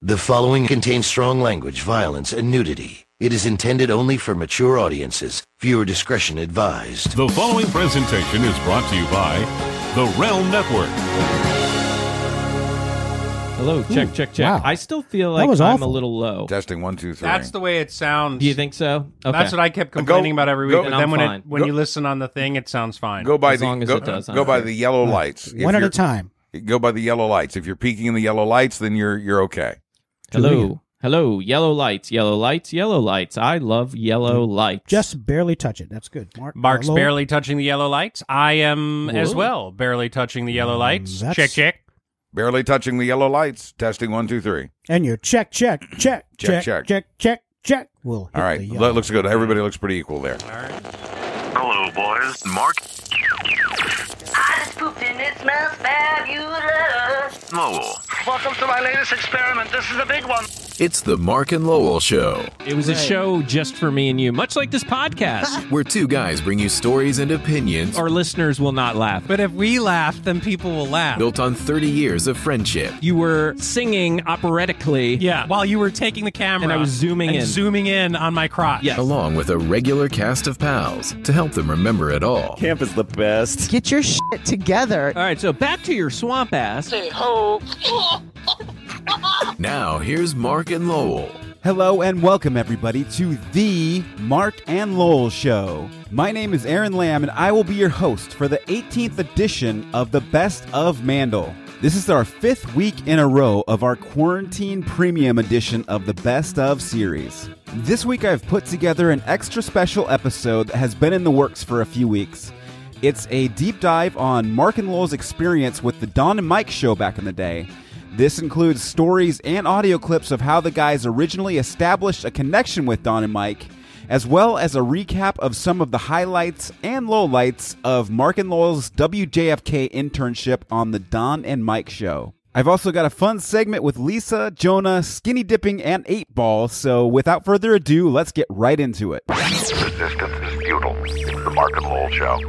The following contains strong language, violence, and nudity. It is intended only for mature audiences. Viewer discretion advised. The following presentation is brought to you by the Realm Network. Hello, check. Wow. I still feel like was I'm awful. a little low. Testing 1, 2, 3. That's the way it sounds. Do you think so? Okay. That's what I kept complaining about every week. go- And I'm then fine. when you listen on the thing, it sounds fine. Go by As long as it does, Go by the yellow lights. If One at a you're- time. Go by the yellow lights. If you're peeking in the yellow lights, then you're okay. Hello, yellow lights. I love yellow lights. Just barely touch it. That's good. Mark's Lowell? barely touching the yellow lights. I am as well barely touching the yellow lights. That's- Check. Barely touching the yellow lights. Testing 1, 2, 3. And your check. We'll hit All right. the yellow. Looks good. Everybody looks pretty equal there. Hello, boys. Mark I just pooped and it smells fabulous. Lowell. Welcome to my latest experiment. This is a big one. It's the Marc and Lowell Show, It was a show just for me and you, much like this podcast. where two guys bring you stories and opinions Our listeners will not laugh. But if we laugh, then people will laugh. built on 30 years of friendship. You were singing operatically. Yeah, while you were taking the camera. And I was zooming in. zooming in on my crotch. Yes. Along with a regular cast of pals to help them remember it all. Camp is the best. Get your shit together. All right, so back to your swamp ass. Say ho. Now, here's Marc and Lowell. Hello and welcome everybody to the Marc and Lowell Show. My name is Aaron Lamb and I will be your host for the 18th edition of the Best of Mandel. This is our 5th week in a row of our quarantine premium edition of the Best of series. This week I've put together an extra special episode that has been in the works for a few weeks. It's a deep dive on Marc and Lowell's experience with the Don and Mike show back in the day. This includes stories and audio clips of how the guys originally established a connection with Don and Mike, as well as a recap of some of the highlights and lowlights of Marc and Lowell's WJFK internship on the Don and Mike show. I've also got a fun segment with Lisa, Jonah, skinny dipping, and 8 Ball, so without further ado, let's get right into it. Resistance is futile. It's the Mark and Lowell Show.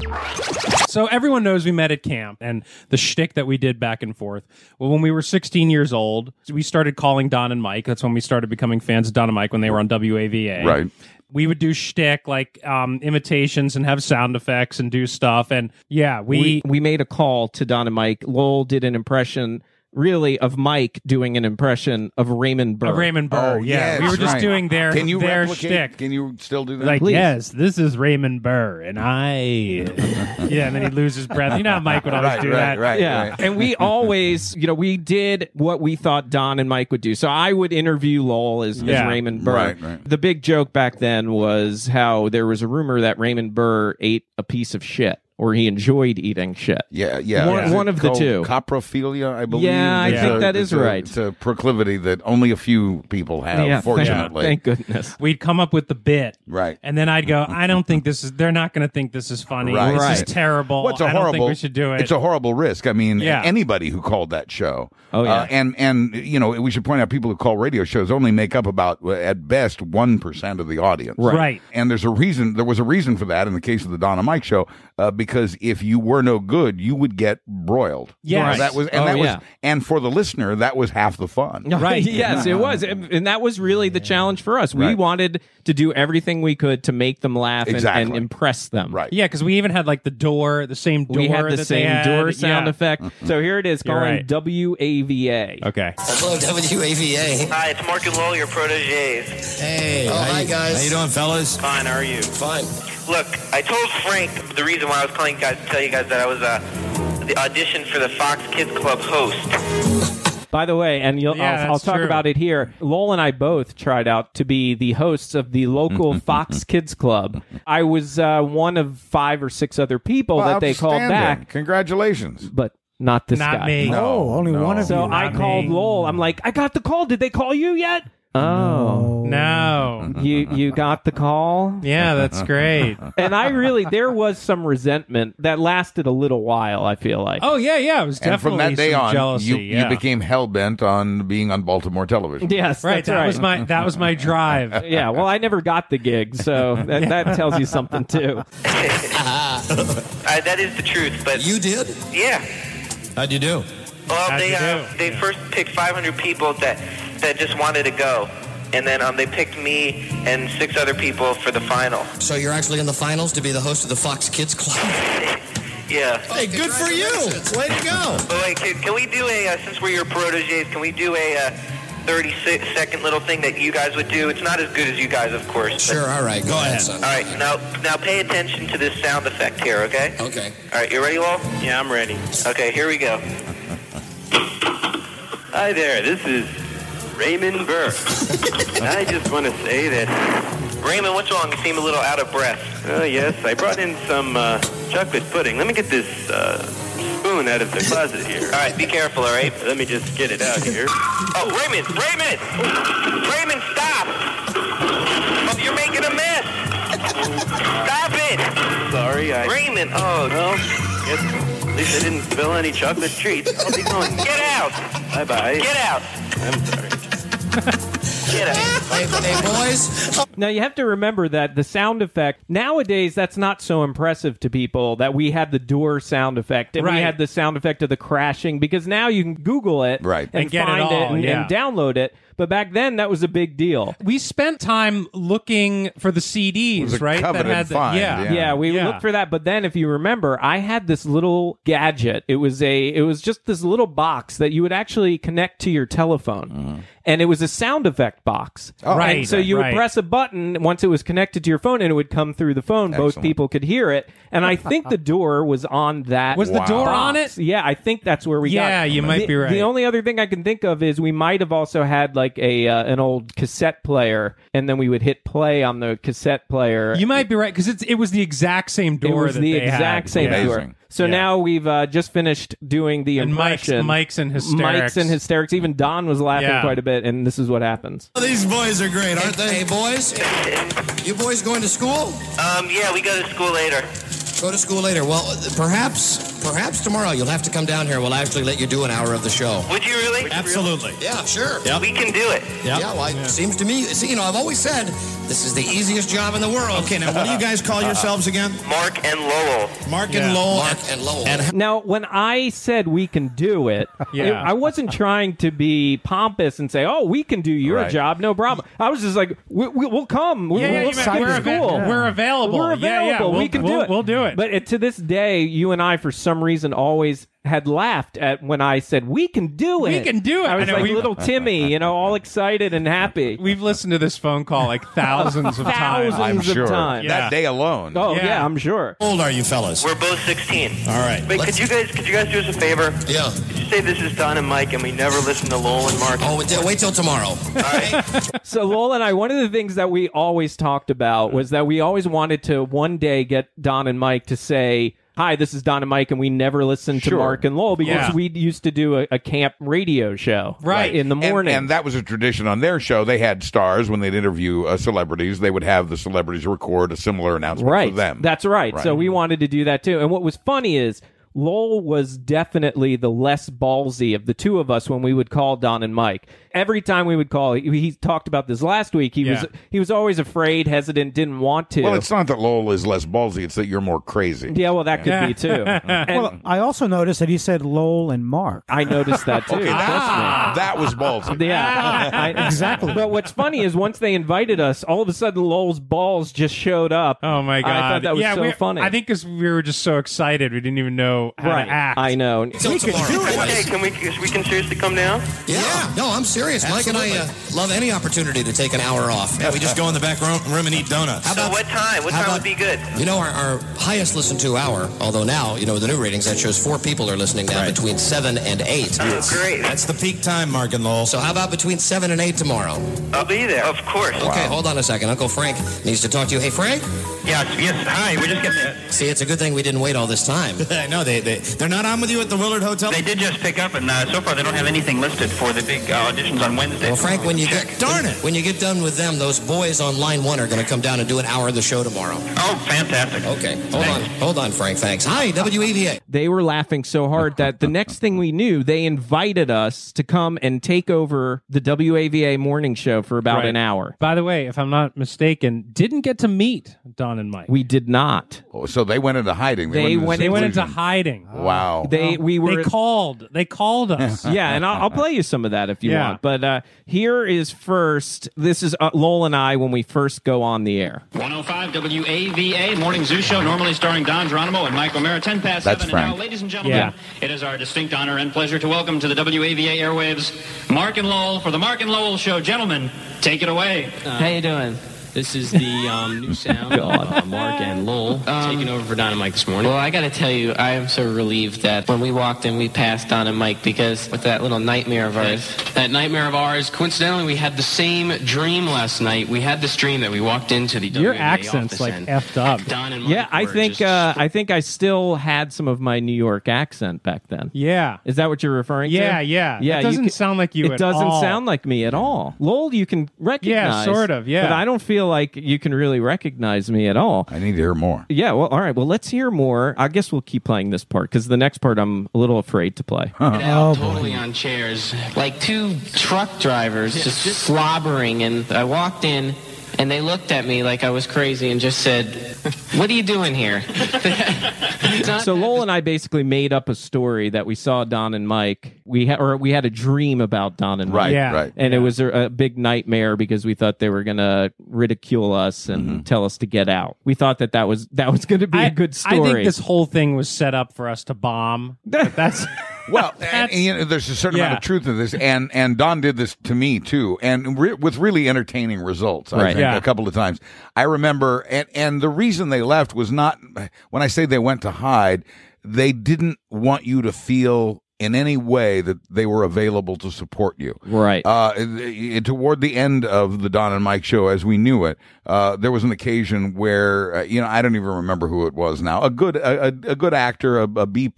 So everyone knows we met at camp and the shtick that we did back and forth. Well, when we were 16 years old, we started calling Don and Mike. That's when we started becoming fans of Don and Mike when they were on WAVA. Right. We would do shtick like imitations and have sound effects and do stuff. And yeah, we made a call to Don and Mike. Lowell did an impression, really, of Mike doing an impression of Raymond Burr. Oh, yeah. yes, We were just right. doing their replicate? shtick. Can you still do that? Like, Please. yes, this is Raymond Burr, and I... yeah, and then he'd lose his breath. You know how Mike would always do that? Right. Yeah, and we always, we did what we thought Don and Mike would do. So I would interview Lowell as Raymond Burr. Right. The big joke back then was how there was a rumor that Raymond Burr ate a piece of shit, or he enjoyed eating shit. Yeah. One of the two. Coprophilia, I believe. Yeah, I think that is right. It's a proclivity that only a few people have, fortunately. Thank goodness. We'd come up with the bit. Right. And then I'd go, I don't think this is... They're not going to think this is funny. Right. This Right. is terrible. What's a I horrible? don't think we should do it. It's a horrible risk. I mean, Yeah. anybody who called that show. Oh, yeah. And we should point out people who call radio shows only make up about, at best, 1% of the audience. Right. And there was a reason for that in the case of the Don and Mike show, because if you were no good, you would get broiled. Yes. And for the listener, that was half the fun. Right. Yes, it was. And that was really the challenge for us. We Right. wanted to do everything we could to make them laugh Exactly. and impress them. Right. Yeah, because we even had like the same door We had the that they same had. door sound Yeah. effect. So here it is, You're calling right. WAVA. Okay. Hello, WAVA. Hi, it's Mark and Lowell, your proteges. Hey. Oh, hi, guys. How you doing, fellas? Fine, how are you? Fine. Look, I told Frank the reason why I was calling you guys to tell you guys that I was the audition for the Fox Kids Club host. By the way, and I'll that's talk true. about it here. Lowell and I both tried out to be the hosts of the local Fox Kids Club. I was one of 5 or 6 other people Well, that they called outstanding. back, Congratulations. but not this Not guy. me. No, only no. one of So you. I called Lowell. I'm like, I got the call. Did they call you yet? Oh, No. you got the call? Yeah, that's great. And there was some resentment that lasted a little while, I feel like. Oh, yeah. It was And definitely from that day some on, jealousy. you became hell-bent on being on Baltimore television. Yes, Right, that's that was my drive. Yeah, well, I never got the gig, so that tells you something, too. That is the truth, but... You did? Yeah. How'd you do? Well, How'd you do? they first picked 500 people that that just wanted to go. And then they picked me and 6 other people for the final. So you're actually in the finals to be the host of the Fox Kids Club? Yeah. Hey, good for you. Way to go. Oh, wait, can we do since we're your proteges, can we do a 30-second little thing that you guys would do? It's not as good as you guys, of course. Sure, all right. Go ahead, son. All right, now pay attention to this sound effect here, okay? Okay. All right, you ready, Lowell? Yeah, I'm ready. Okay, here we go. Hi there, this is Raymond Burr. I just want to say that... Raymond, what's wrong? You seem a little out of breath. Oh, yes, I brought in some chocolate pudding. Let me get this spoon out of the closet here. All right, be careful, all right? Let me just get it out here. Oh, Raymond! Raymond, stop! Oh, you're making a mess! Stop it! Sorry, Raymond, oh, no. At least I didn't spill any chocolate treats. I'll be going. Get out! Bye-bye. Get out! I'm sorry. Get out. Hey, boys. Now, you have to remember that the sound effect, nowadays, that's not so impressive to people that we had the door sound effect and we had the sound effect of the crashing, because now you can Google it and get find it all, and download it. But back then, that was a big deal. We spent time looking for the CDs, right? That had find. Yeah, we looked for that. But then, if you remember, I had this little gadget. It was just this little box that you would actually connect to your telephone. And it was a sound effect box. Oh, right. And so you would press a button once it was connected to your phone, and it would come through the phone. Excellent. Both people could hear it. And I think the door was on that. Was the door on it? Yeah, I think that's where we got it. Yeah, you might be right. The only other thing I can think of is we might have also had like an old cassette player, and then we would hit play on the cassette player. You might be right, because it was the exact same door. It was the exact same door. So now we've just finished doing the impression. Mike's and hysterics. Mike's and hysterics. Even Don was laughing quite a bit, and this is what happens. Oh, these boys are great, aren't they? Hey, boys. You boys going to school? Yeah, we go to school later. Go to school later. Well, perhaps tomorrow you'll have to come down here. We'll actually let you do an hour of the show. Would you really? Absolutely. Yeah, sure. Yep. We can do it. Yeah, well, it seems to me, I've always said this is the easiest job in the world. Okay, now what do you guys call yourselves again? Marc and Lowell. Marc and Lowell. Marc and Lowell. Now, when I said we can do it, I wasn't trying to be pompous and say, "Oh, we can do your job, no problem." I was just like, "We'll come. We'll school. We're available. We're available. We can do it. We'll do it." But to this day, you and I, for some reason, always had laughed at when I said, "We can do it. We can do it." I was like little Timmy, all excited and happy. We've listened to this phone call like thousands of times. I'm sure. Times. That day alone. Oh, yeah, I'm sure. How old are you fellas? We're both 16. All right. Wait, could you guys do us a favor? Yeah. Could you say this is Don and Mike and we never listen to Lowell and Marc? Oh, wait till tomorrow. All right. So Lowell and I, one of the things that we always talked about was that we always wanted to one day get Don and Mike to say, "Hi, this is Don and Mike," and we never listened to Marc and Lowell because we used to do a camp radio show in the morning. And that was a tradition on their show. They had stars when they'd interview celebrities. They would have the celebrities record a similar announcement for them. That's right. So we wanted to do that too. And what was funny is Lowell was definitely the less ballsy of the two of us when we would call Don and Mike. Every time we would call, he talked about this last week. He was always afraid, hesitant, didn't want to. Well, it's not that Lowell is less ballsy; it's that you're more crazy. Yeah, well, that could be too. Well, I also noticed that he said Lowell and Marc. I noticed that too. Okay, that was ballsy. Yeah, exactly. But what's funny is once they invited us, all of a sudden Lowell's balls just showed up. Oh my god! I thought that was so funny. I think because we were just so excited, we didn't even know how to act. I know. We can do it. Okay, we can seriously come down? Yeah. No, I'm serious. Absolutely. Mike and I love any opportunity to take an hour off. Yeah, we just go in the back room and eat donuts. So what time? What time would be good? Our highest listened to hour, although now, the new ratings, that shows 4 people are listening now between 7 and 8. Oh, great. That's the peak time, Marc and Lowell. So how about between 7 and 8 tomorrow? I'll be there, of course. Okay, hold on a second. Uncle Frank needs to talk to you. Hey, Frank? Yes, hi. We're just getting there. See, it's a good thing we didn't wait all this time. No, they're not on with you at the Willard Hotel? They did just pick up, and so far they don't have anything listed for the big auditions on Wednesday. Well, Frank, when you get done with them, those boys on line 1 are going to come down and do an hour of the show tomorrow. Oh, fantastic. Okay, hold on, Frank. Thanks. Hi, WAVA. They were laughing so hard that the next thing we knew, they invited us to come and take over the WAVA morning show for about an hour. By the way, if I'm not mistaken, didn't get to meet Don and Mike. We did not. Oh, so they went into hiding. They went into hiding. Wow. They called us. Yeah, and I'll play you some of that if you want. But here is first. This is Lowell and I when we first go on the air. 105 WAVA Morning Zoo Show, normally starring Don Geronimo and Mike O'Mara, 10 past 7. And now, ladies and gentlemen, it is our distinct honor and pleasure to welcome to the WAVA airwaves Marc and Lowell for the Marc and Lowell Show. Gentlemen, take it away. How you doing? This is the new sound of Marc and Lowell taking over for Don and Mike this morning. Well, I got to tell you, I am so relieved that when we walked in, we passed Don and Mike because with that little nightmare of ours. That nightmare of ours, coincidentally, we had the same dream last night. We had this dream that we walked into the Your WAVA accent's office like and effed up. Don and Mike Yeah, I think I still had some of my New York accent back then. Yeah. Is that what you're referring to? Yeah. It doesn't sound like you It at doesn't all. sound like me at all. Lowell, you can recognize. Yeah, sort of, yeah. But I don't feel like you can really recognize me at all. I need to hear more. Yeah, well, all right. Well, let's hear more. I guess we'll keep playing this part because the next part I'm a little afraid to play. Totally on chairs, like two truck drivers just slobbering, and I walked in and they looked at me like I was crazy and just said, "What are you doing here?" So Lowell and I basically made up a story that we saw Don and Mike. We had a dream about Don and Mike, right. And it was a big nightmare because we thought they were going to ridicule us and tell us to get out. We thought that was going to be a good story. I think this whole thing was set up for us to bomb. But that's well, and there's a certain amount of truth in this, and Don did this to me too, and with really entertaining results. I think a couple of times. I remember, and the reason they left was not when I say they went to hide. They didn't want you to feel in any way that they were available to support you. Right. Toward the end of the Don and Mike show, as we knew it, there was an occasion where I don't even remember who it was now. A good actor, a B+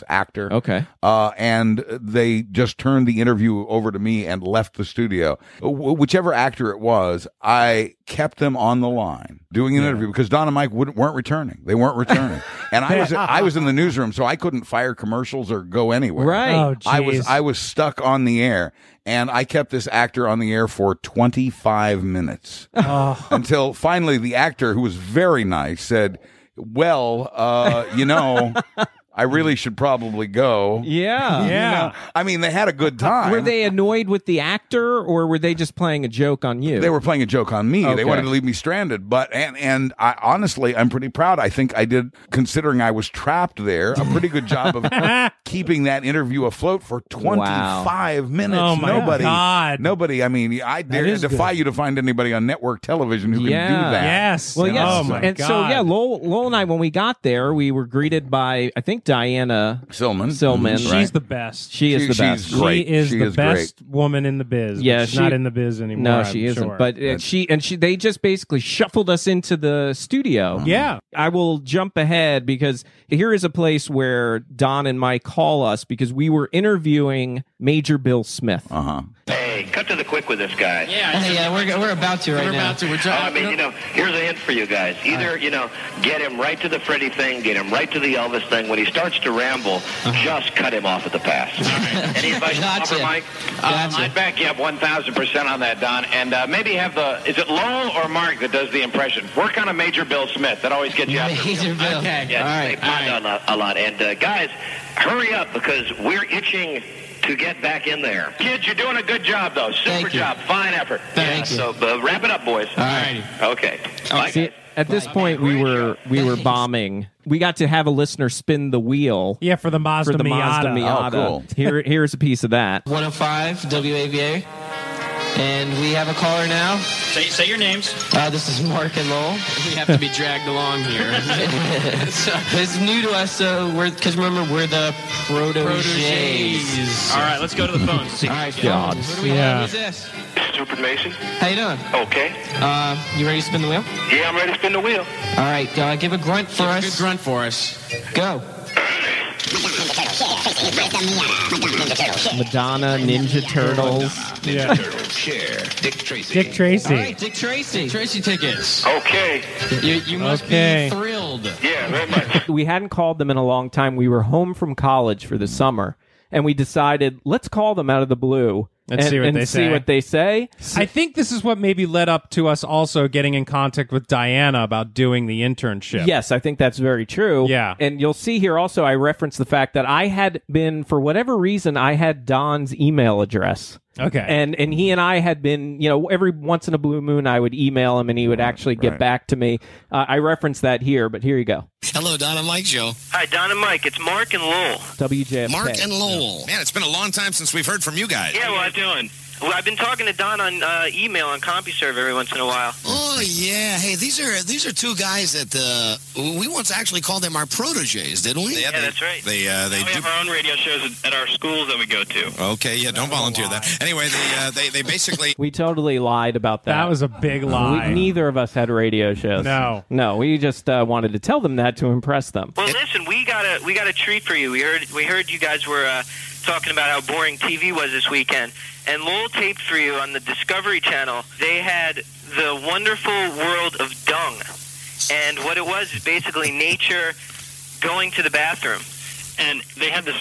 actor. Okay. And they just turned the interview over to me and left the studio. Whichever actor it was, I kept them on the line doing an interview because Don and Mike weren't returning. They weren't returning, and I was in the newsroom, so I couldn't fire commercials or go anywhere. Right. Oh, I was stuck on the air, and I kept this actor on the air for 25 minutes until finally the actor, who was very nice, said, "Well, I really should probably go." Yeah. I mean, they had a good time. Were they annoyed with the actor, or were they just playing a joke on you? They were playing a joke on me. Okay. They wanted to leave me stranded. But and I honestly, I'm pretty proud. I think I did, considering I was trapped there, a pretty good job of keeping that interview afloat for 25 minutes. Oh my God! Nobody. I mean, I dare defy you to find anybody on network television who can do that. Yes. Well, yes. Oh my and God. so Lowell and I, when we got there, we were greeted by, I think, Diana Silman. She's the best. She is the best. She's great. She is She the is best woman in the biz. Yeah, she's not in the biz anymore. No, she I'm isn't. sure. But they just basically shuffled us into the studio. Yeah. I will jump ahead because here is a place where Don and Mike call us because we were interviewing Major Bill Smith. Hey, cut to the quick with this guy. Yeah, we're about to right now. I mean, here's a hint for you guys. Either, get him right to the Freddie thing, get him right to the Elvis thing. When he starts to ramble, just cut him off at the pass. Any advice to offer, Mike? I'd back you up 1,000% on that, Don. And maybe have is it Lowell or Mark that does the impression? Work on a Major Bill Smith. That always gets you out. Major Bill. Okay. Yeah, all right. A lot. And guys, hurry up because we're itching to get back in there. Kids, you're doing a good job, though. Super job. Fine effort. Thank you. So wrap it up, boys. All right. Okay. Bye, See, guys. at this point, we were bombing. We got to have a listener spin the wheel. Yeah, for the Mazda Miata. Oh, cool. Here's a piece of that. 105 WAVA. And we have a caller now. Say your names. This is Marc and Lowell. We have to be dragged along here. It's new to us, because remember, we're the proteges. All right, let's go to the phone. All right, God. Who do we have? Who's this? Stupid Mason. How you doing? Okay. You ready to spin the wheel? Yeah, I'm ready to spin the wheel. All right, give a grunt for us. Good grunt for us. Go. Madonna, Ninja Turtles. Yeah. Dick Tracy. All right, Dick Tracy. Tracy tickets. Okay. You must be thrilled. Yeah, very much. We hadn't called them in a long time. We were home from college for the summer, and we decided, let's call them out of the blue. And see what they say. I think this is what maybe led up to us also getting in contact with Diana about doing the internship. Yes, I think that's very true. Yeah. And you'll see here also I reference the fact that I had been, for whatever reason, I had Don's email address. Okay. And he and I had been, every once in a blue moon, I would email him and he would actually get back to me. I referenced that here, but here you go. Hello, Don and Mike Show. Hi, Don and Mike. It's Mark and Lowell. WJFK. Mark and Lowell. Man, it's been a long time since we've heard from you guys. Yeah, what doing? Well, I've been talking to Don on email on CompuServe every once in a while. Oh, yeah. Hey, these are two guys that we once actually called them our proteges, didn't we? Yeah, that's right. They we have our own radio shows at our schools that we go to. Okay, yeah, don't volunteer that. Anyway, they basically... We totally lied about that. That was a big lie. Neither of us had radio shows. No, we just wanted to tell them that to impress them. Well, listen, we got a treat for you. We heard you guys were talking about how boring TV was this weekend. And Lowell taped for you on the Discovery Channel. They had the wonderful world of dung. And what it was is basically nature going to the bathroom. And they had this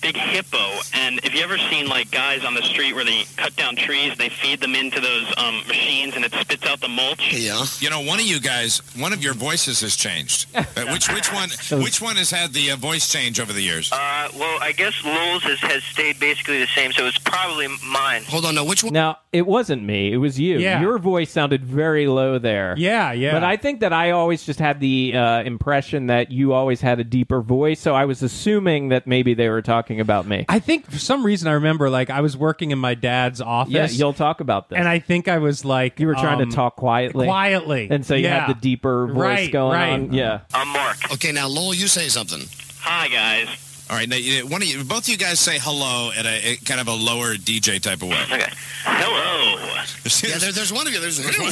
big hippo, and have you ever seen like guys on the street where they cut down trees, they feed them into those machines, and it spits out the mulch? Yeah. You know, one of you guys, one of your voices has changed. Which one has had the voice change over the years? Well, I guess Lowell's has stayed basically the same, so it's probably mine. Hold on, no, which one? Now, it wasn't me. It was you. Yeah. Your voice sounded very low there. Yeah. But I think that I always just had the impression that you always had a deeper voice, so I was assuming that maybe they were talking about me. I think for some reason I remember like I was working in my dad's office. Yeah, you'll talk about this. And I think I was like... You were trying to talk quietly. Quietly. And so you had the deeper voice going on. Yeah. I'm Mark. Okay, now, Lowell, you say something. Hi, guys. All right, now, both of you guys say hello at a kind of a lower DJ type of way. Okay. Hello. Yeah, there's one of you. There's hello.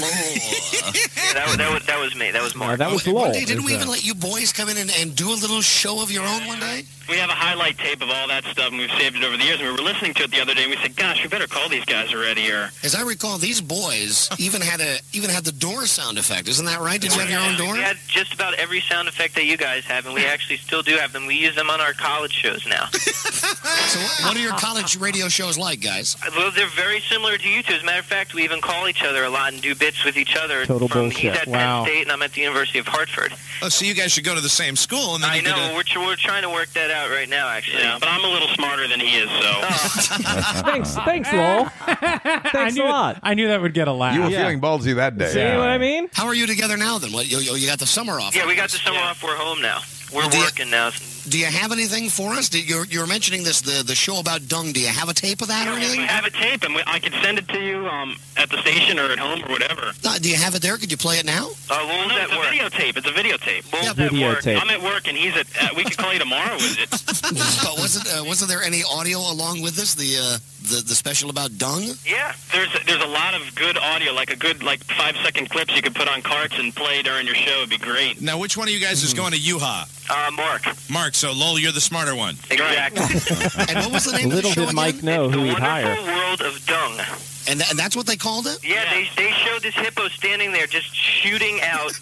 That was me. That was Mark. That was Lowell. One day, didn't we even let you boys come in and do a little show of your own one day? We have a highlight tape of all that stuff, and we've saved it over the years. And we were listening to it the other day, and we said, "Gosh, we better call these guys already." Or as I recall, these boys even had the door sound effect. Isn't that right? Did you have your own door? We had just about every sound effect that you guys have, and we actually still do have them. We use them on our college shows now. So, what are your college radio shows like, guys? Well, they're very similar to you two. As a matter of fact, we even call each other a lot and do bits with each other. Total bullshit. He's at Penn State, and I'm at the University of Hartford. Oh, so you guys should go to the same school. And then I know. We're trying to work that out right now, actually. Yeah, but I'm a little smarter than he is, so... Thanks, Lowell. Thanks a lot. I knew that would get a laugh. You were feeling ballsy that day. See what I mean? How are you together now, then? What, you got the summer off? Yeah, we got the summer off. We're home now. We're working now. Do you have anything for us? You were mentioning the show about dung. Do you have a tape of that or anything? We have a tape, and I can send it to you at the station or at home or whatever. Do you have it there? Could you play it now? Well, no, it's a videotape. It's a videotape. Yeah, videotape. I'm at work, and he's at... we could call you tomorrow with it. But wasn't there any audio along with this? The special about dung? Yeah, there's a lot of good audio, like a good 5-second clips you could put on carts and play during your show. It'd be great. Now, which one of you guys is going to UHA? Mark, so Lowell, you're the smarter one. Exactly. And what was the name of the show Little did Mike know who he'd hire. The Wonderful World of Dung. And that's what they called it? Yeah, they showed this hippo standing there just shooting out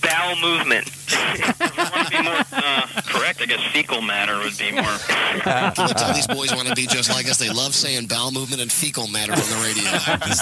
bowel movement. If we want to be more correct, I guess fecal matter would be more... Can you tell these boys want to be just like us? They love saying bowel movement and fecal matter on the radio.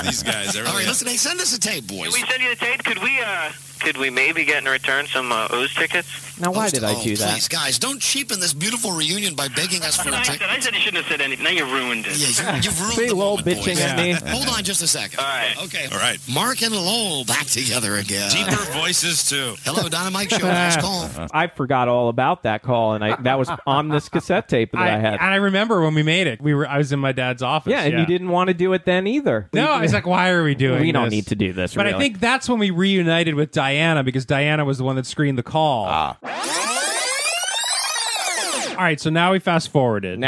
These guys. All right, listen, hey, send us a tape, boys. Can we send you the tape? Could we maybe get in return some O's tickets? Now, why did I do that? Please, guys, don't cheapen this beautiful reunion by begging us for a ticket. I said you shouldn't have said anything. Now you ruined it. Yeah, you've ruined See, the Lowell moment, bitching boys. at me. Hold on just a second. All right. Okay. All right. Mark and Lowell back together again. Deeper voices, too. Hello, Don and Mike Show. Last call. I forgot all about that call, and that was on this cassette tape that I had. And I remember when we made it. I was in my dad's office. Yeah, and you didn't want to do it then either. No, I was like, why are we doing this? We don't need to do this, But really. I think that's when we reunited with Diana, because Diana was the one that screened the call. All right, so now we fast forwarded. And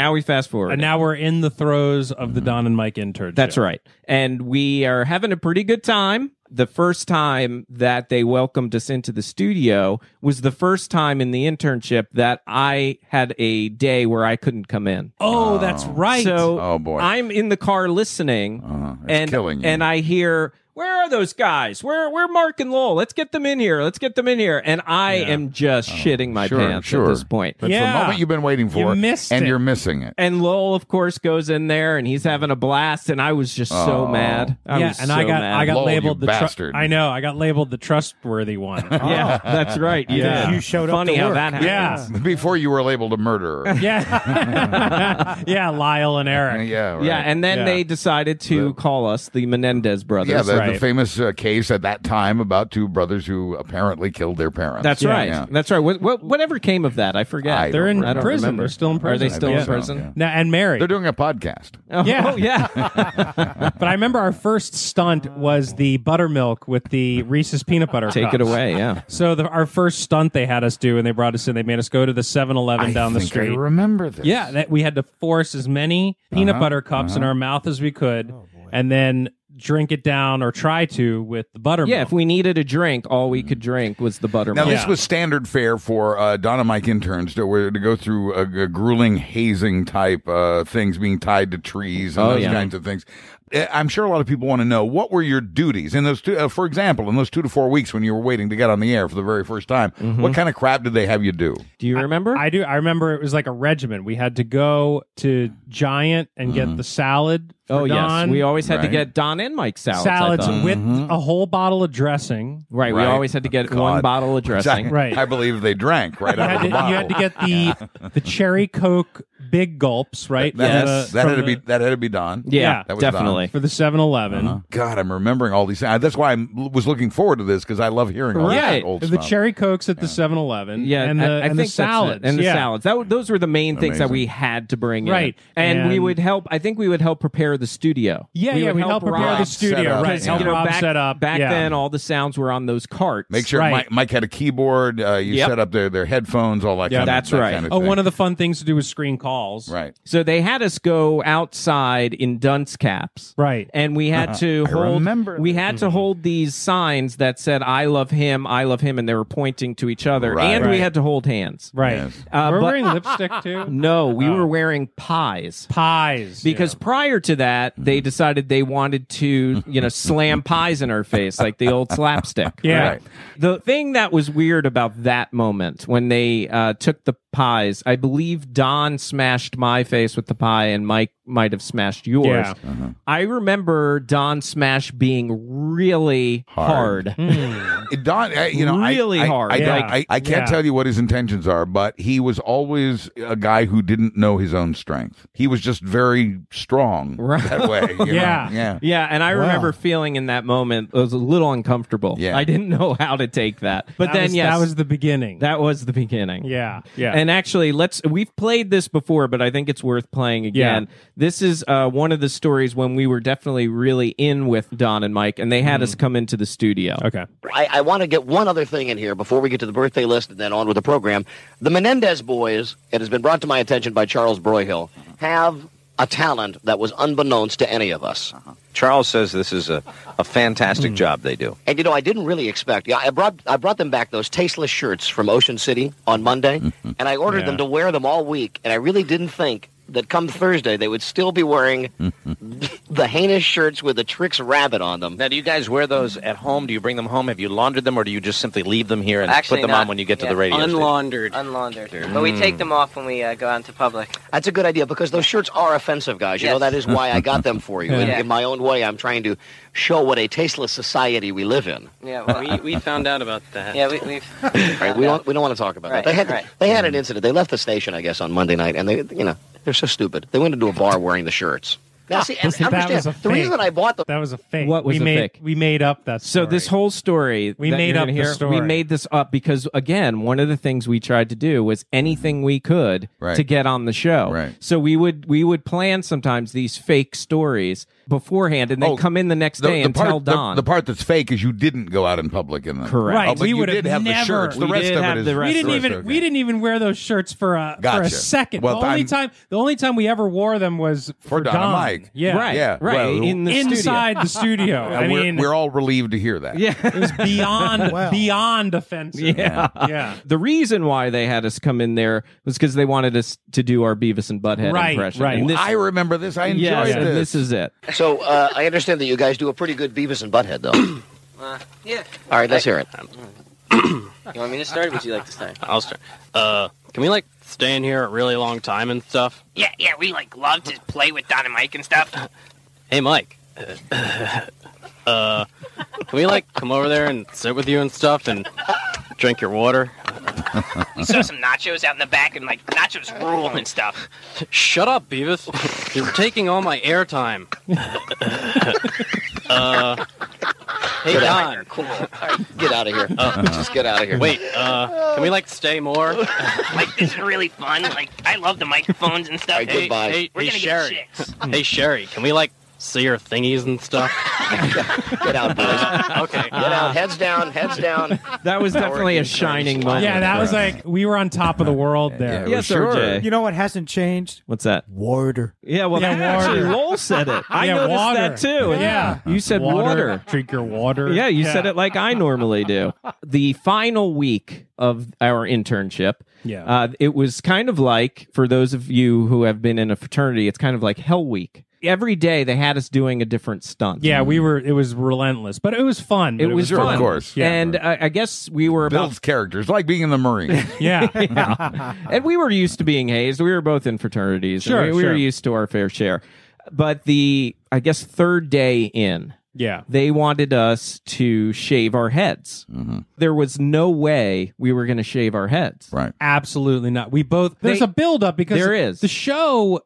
now we're in the throes of the Don and Mike internship. That's right. And we are having a pretty good time. The first time that they welcomed us into the studio was the first time in the internship that I had a day where I couldn't come in. Oh, that's right. So oh boy, I'm in the car listening, it's killing you. and I hear, where are those guys? Where Marc and Lowell? Let's get them in here. And I am just shitting my pants at this point. That's the moment you've been waiting for, and you're missing it. And Lowell, of course, goes in there, and he's having a blast, and I was just so mad. I got Lowell, labeled you the bastard. I know. I got labeled the trustworthy one. Yeah, that's right. You showed up Funny to how work. that happens. Yeah. Before you were labeled a murderer. Yeah, Lyle and Eric. Yeah, right. Yeah, and then they decided to call us the Menendez brothers. Yeah, the famous case at that time about two brothers who apparently killed their parents. That's right. Yeah. That's right. Whatever came of that? I forget. They're in I don't prison. remember. They're still in prison. Are they still in prison? Yeah. Now, and married. They're doing a podcast. Oh, yeah. But I remember our first stunt was the buttermilk with the Reese's peanut butter Take cups. it away, yeah. So our first stunt they had us do, and they brought us in, they made us go to the 7-Eleven down the street. I remember this. Yeah, that we had to force as many peanut butter cups in our mouth as we could, and then drink it down or try to with the buttermilk. Yeah, if we needed a drink, all we could drink was the buttermilk. Now, this was standard fare for Don and Mike interns to go through a grueling hazing type things, being tied to trees and those kinds of things. I'm sure a lot of people want to know, what were your duties in those for example, in those 2 to 4 weeks when you were waiting to get on the air for the very first time? What kind of crap did they have you do? Do you remember? I do. I remember it was like a regimen. We had to go to Giant and get the salad. For Don. Yes, we always had to get Don and Mike salads with a whole bottle of dressing. Right, we always had to get one bottle of dressing. Right, I believe they drank right out of the bottle. You had to get the cherry Coke big gulps, right? That had to be Don. Yeah, that was definitely Don. For the 7-Eleven. God, I'm remembering all these things. That's why I was looking forward to this, because I love hearing all that old the stuff. cherry Cokes at the 7-Eleven. Yeah, and I the think salads. And the salads. Those were the main things that we had to bring in. And we would help. I think we would help prepare the studio. Yeah, we'd help prepare the studio. Right, help Rob set up. Back then, all the sounds were on those carts. Make sure Mike had a keyboard. You set up their headphones, all that kind of that's right. kind of thing. One of the fun things to do was screen calls. Right. So they had us go outside in dunce caps. Right. And we had to hold these signs that said I love him, and they were pointing to each other. Right. And we had to hold hands. Right. Yes. We're wearing lipstick too? No, we were wearing pies. Because prior to that, they decided they wanted to, slam pies in our face like the old slapstick. Yeah. Right? The thing that was weird about that moment when they took the pies, I believe Don smashed my face with the pie and Mike might have smashed yours. Yeah. I remember Don smash being really hard. Don, really hard. I can't tell you what his intentions are, but he was always a guy who didn't know his own strength. He was just very strong that way. Yeah. And I remember feeling in that moment, it was a little uncomfortable. Yeah. I didn't know how to take that. But that was the beginning. That was the beginning. Yeah. And actually, we've played this before, but I think it's worth playing again. Yeah. This is one of the stories when we were definitely really in with Don and Mike, and they had us come into the studio. Okay. I want to get one other thing in here before we get to the birthday list and then on with the program. The Menendez boys, it has been brought to my attention by Charles Broyhill, have a talent that was unbeknownst to any of us. Charles says this is a fantastic job they do. And, I didn't really expect. I brought them back those tasteless shirts from Ocean City on Monday, and I ordered them to wear them all week, and I really didn't think that come Thursday they would still be wearing the heinous shirts with the Trix rabbit on them. Now, do you guys wear those at home? Do you bring them home? Have you laundered them, or do you just simply leave them here and put them on when you get to the radio station? Unlaundered. But we take them off when we go out into public. That's a good idea, because those shirts are offensive, guys. You know, that is why I got them for you. In my own way, I'm trying to show what a tasteless society we live in. Yeah, well, we found out about that. Yeah, we've right, we don't want to talk about that. They had an incident. They left the station, I guess, on Monday night, and they're so stupid. They went into a bar wearing the shirts. Now, see, and understand, the reason I bought them... That was a fake. What was fake? We made up that story. So this whole story... We made up the story. We made this up because, again, one of the things we tried to do was anything we could to get on the show. Right. So we would plan sometimes these fake stories beforehand and then come in the next day and tell Don. The part that's fake is you didn't go out in public in them. Correct. Right. But you did have the shirts. The rest of it is... We didn't even wear those shirts for a second. Well, the only time we ever wore them was for Don and Mike. Yeah. Right. Yeah. Right. Well, inside the studio. I mean, we're all relieved to hear that. Yeah. It was beyond offensive. Yeah. The reason why they had us come in there was because they wanted us to do our Beavis and Butthead impression. Right. And I remember this. I enjoyed this. This is it. So I understand that you guys do a pretty good Beavis and Butthead, though. Yeah. All right, let's hear it. You want me to start, or would you like to start? I'll start. Can we stay in here a really long time and stuff? Yeah, we love to play with Don and Mike and stuff. Hey, Mike. Can we come over there and sit with you and stuff and drink your water? We saw some nachos out in the back, and nachos rule and stuff. Shut up, Beavis. You're taking all my airtime. Hey, Don. Cool. Right, get out of here. Just get out of here. Wait, can we stay more? This is really fun. I love the microphones and stuff. Right, goodbye. We're gonna Sherry. get chicks. Hey, Sherry, can we see your thingies and stuff? Get out, boys. Okay. Get out. Heads down. Heads down. That was definitely a shining moment. Yeah, that was we were on top of the world there. Yes, sure. You know what hasn't changed? What's that? Water. Yeah, well, actually, Lowell said it. I noticed water. that too. Yeah. You said water. Drink your water. Yeah, you said it like I normally do. The final week of our internship, it was kind of for those of you who have been in a fraternity, it's kind of like Hell Week. Every day they had us doing a different stunt. Yeah, it was relentless, but it was fun. It was fun. Of course. Yeah. And I guess we were Bill's characters, like being in the Marine. yeah. And we were used to being hazed. We were both in fraternities. Sure, we were used to our fair share. But third day in, they wanted us to shave our heads. Mm-hmm. There was no way we were going to shave our heads. Right. Absolutely not. There's a build-up because there is. The show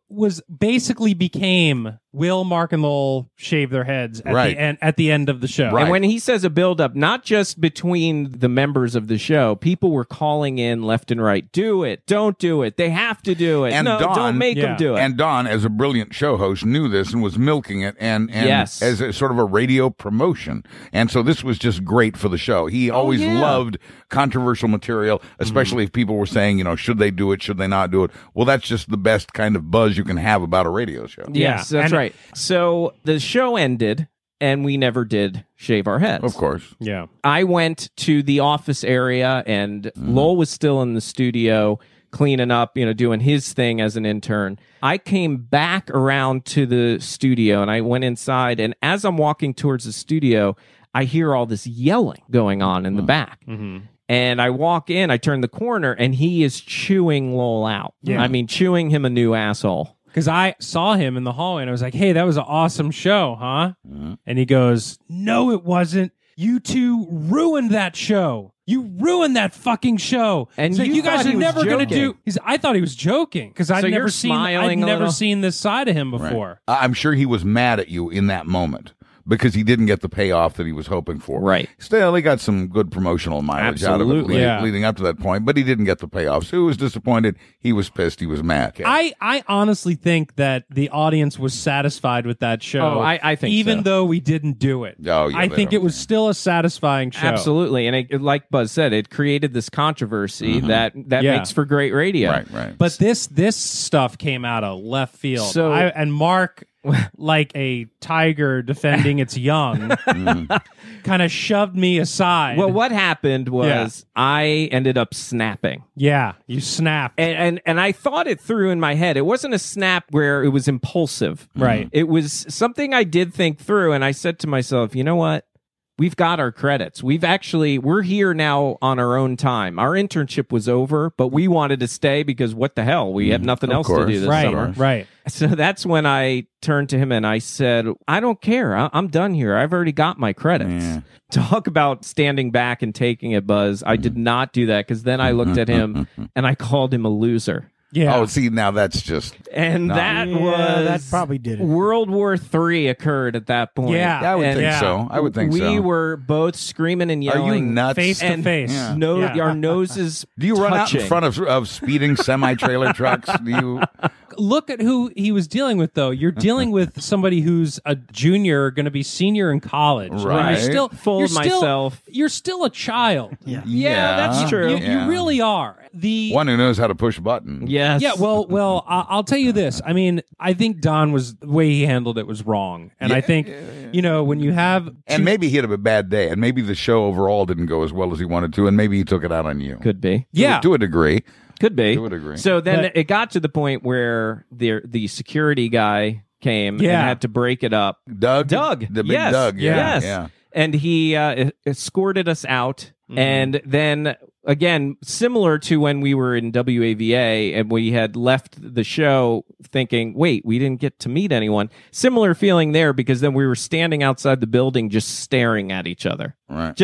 became will Marc and Lowell shave their heads at the end of the show. Right. And when he says a build-up, not just between the members of the show, people were calling in left and right, do it, don't do it, they have to do it, and don't make them do it. And Don, as a brilliant show host, knew this and was milking it and yes. as a sort of a radio promotion. And so this was just great for the show. He always loved controversial material, especially if people were saying, should they do it, should they not do it? Well, that's just the best kind of buzz you can have about a radio show. Yes, that's right. So the show ended, and we never did shave our heads. Of course. Yeah. I went to the office area, and Lowell was still in the studio cleaning up, doing his thing as an intern. I came back around to the studio, and I went inside, and as I'm walking towards the studio, I hear all this yelling going on in the back. Mm-hmm. And I walk in, I turn the corner, and he is chewing Lowell out. Yeah. I mean, chewing him a new asshole. Because I saw him in the hallway, and I was like, hey, that was an awesome show, huh? Mm-hmm. And he goes, no, it wasn't. You two ruined that show. You ruined that fucking show. And you guys are never going to do. I thought he was joking because I'd never seen this side of him before. Right. I'm sure he was mad at you in that moment because he didn't get the payoff that he was hoping for. Right. Still, he got some good promotional mileage out of it leading up to that point, but he didn't get the payoff. So he was disappointed. He was pissed. He was mad. Okay. I honestly think that the audience was satisfied with that show. Oh, I think even though we didn't do it. Oh, yeah, I think it was still a satisfying show. Absolutely. And like Buzz said, it created this controversy that makes for great radio. Right. But this stuff came out of left field. So, and Mark, like a tiger defending its young, kind of shoved me aside. Well, what happened was I ended up snapping. Yeah, you snapped. And I thought it through in my head. It wasn't a snap where it was impulsive. Right. It was something I did think through, and I said to myself, you know what? We've got our credits. We're here now on our own time. Our internship was over, but we wanted to stay because what the hell? We had nothing else to do this summer. Right. So that's when I turned to him and I said, I don't care. I'm done here. I've already got my credits. Yeah. Talk about standing back and taking it, Buzz. I did not do that because then I looked at him and I called him a loser. Yeah. Oh, see, now that's just... And that probably did it. World War III occurred at that point. Yeah. I would think so. I would think so. We were both screaming and yelling. Are you nuts? Face to face. Our noses Do you run out touching. in front of speeding semi-trailer trucks? Do you... Look at who he was dealing with, though. You're dealing with somebody who's a junior, going to be senior in college. Right. You're still a child. Yeah, that's true. You really are. One who knows how to push a button. Yes. Yeah, well, I'll tell you this. I mean, I think Don the way he handled it was wrong. And I think, when you have... And maybe he had a bad day, and maybe the show overall didn't go as well as he wanted to, and maybe he took it out on you. Could be. To a degree. Could be. To a degree. So then it got to the point where the security guy came and had to break it up. Doug? The big Doug. Yes. Yeah. And he escorted us out. And then, again, similar to when we were in WAVA and we had left the show thinking, wait, we didn't get to meet anyone. Similar feeling there, because then we were standing outside the building just staring at each other. Right.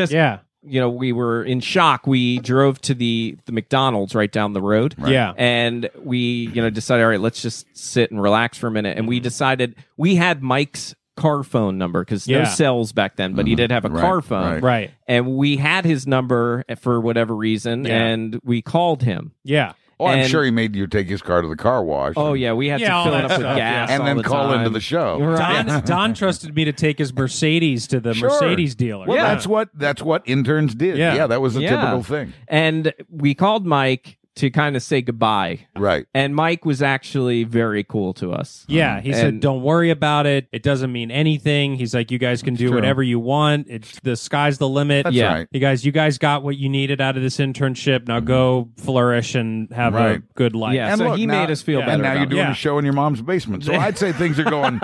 We were in shock. We drove to the McDonald's right down the road. Right. Yeah. And we, decided, all right, let's just sit and relax for a minute. And we decided we had Mike's car phone number because no cells back then, but he did have a car phone. Right. And we had his number for whatever reason, and we called him. Yeah. Oh, I'm sure he made you take his car to the car wash. Oh, yeah. We had to fill it up with gas and then call into the show. Right. Don trusted me to take his Mercedes to the Mercedes dealer. Well, that's what interns did. Yeah, that was a typical thing. And we called Mike to kind of say goodbye. Right. And Mike was actually very cool to us. Yeah, he said, don't worry about it. It doesn't mean anything. He's like, you guys can do whatever you want. The sky's the limit. That's right. You guys got what you needed out of this internship. Now go flourish and have a good life. Yeah, and so he made us feel better. And now about you're doing it. a show in your mom's basement. So I'd say things are going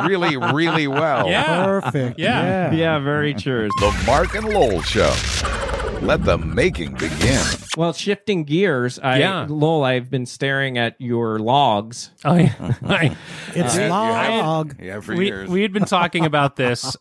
really, really well. Yeah. Perfect. Yeah, very true. The Marc and Lowell Show. Let the making begin. Well, shifting gears, Lowell, I've been staring at your logs. Oh, yeah. It's log. Yeah, for years. We had been talking about this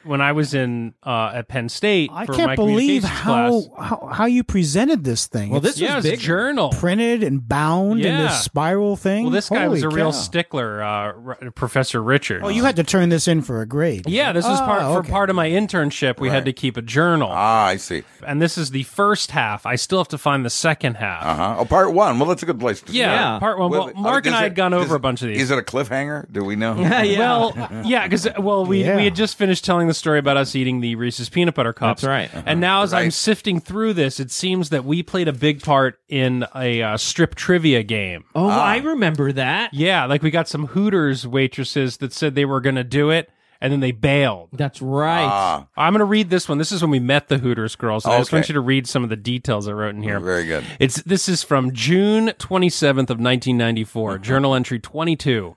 when I was in at Penn State. I for can't my believe communications how you presented this thing. Well, this was a journal. Printed and bound in this spiral thing. Well, this guy was a real cow. stickler, Professor Richard. Oh, you had to turn this in for a grade. Yeah, this was part of my internship. We had to keep a journal. Ah, I see. And this is the first half. I still have to find the second half. Oh, part one. Well, that's a good place to start. Part one. Well, Mark and I had gone over a bunch of these. Is it a cliffhanger? Do we know? Well, yeah, because we had just finished telling the story about us eating the Reese's peanut butter cups. That's right. And now as I'm sifting through this, it seems that we played a big part in a strip trivia game. Oh, I remember that. Yeah, like we got some Hooters waitresses that said they were going to do it, and then they bailed. That's right. I'm going to read this one. This is when we met the Hooters girls. I just want you to read some of the details I wrote in here. Very good. This is from June 27th of 1994, journal entry 22.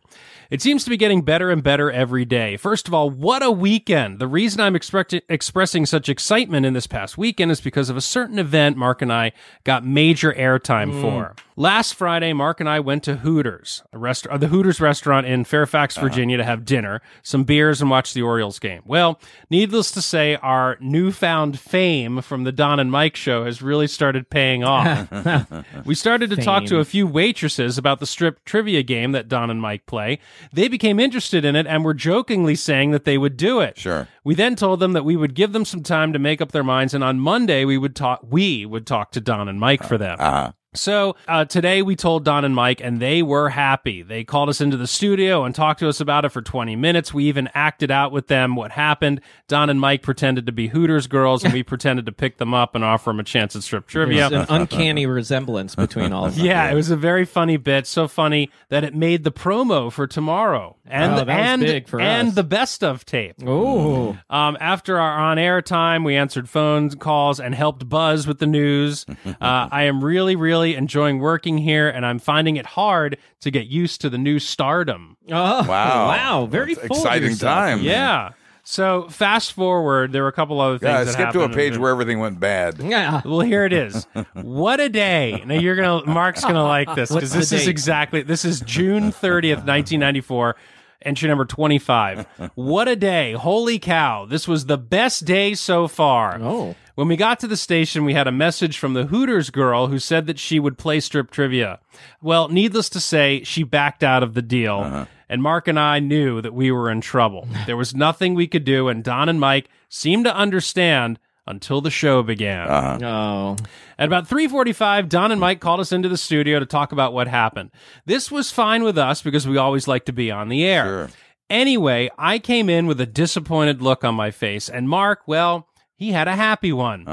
It seems to be getting better and better every day. First of all, what a weekend. The reason I'm expressing such excitement in this past weekend is because of a certain event Mark and I got major airtime for. Last Friday, Mark and I went to Hooters, the Hooters restaurant in Fairfax, Virginia, to have dinner, some beers, and watch the Orioles game. Well, needless to say, our newfound fame from the Don and Mike show has really started paying off. We started to talk to a few waitresses about the strip trivia game that Don and Mike play. They became interested in it and were jokingly saying that they would do it. Sure. We then told them that we would give them some time to make up their minds, and on Monday we would talk to Don and Mike for them. So today we told Don and Mike, and they were happy. They called us into the studio and talked to us about it for 20 minutes. We even acted out with them what happened. Don and Mike pretended to be Hooters girls, and we pretended to pick them up and offer them a chance at strip trivia. There's an uncanny resemblance between all of them. Yeah, it was a very funny bit. So funny that it made the promo for tomorrow and big for and us. the best of tape. Oh. After our on-air time, we answered phone calls and helped Buzz with the news. I am really enjoying working here, and I'm finding it hard to get used to the new stardom. Oh, wow. Wow. Very That's full of exciting yourself. time. Yeah. So fast forward, there were a couple other things that skip to a happened. page where everything went bad. Yeah. Well, here it is. What a day. Now Mark's going to like this, because this is June 30th, 1994. Entry number 25. What a day. Holy cow. This was the best day so far. Oh. When we got to the station, we had a message from the Hooters girl who said that she would play strip trivia. Well, needless to say, she backed out of the deal. And Mark and I knew that we were in trouble. There was nothing we could do, and Don and Mike seemed to understand until the show began. Oh. At about 3:45, Don and Mike called us into the studio to talk about what happened. This was fine with us because we always like to be on the air. Sure. Anyway, I came in with a disappointed look on my face, and Mark, well, he had a happy one.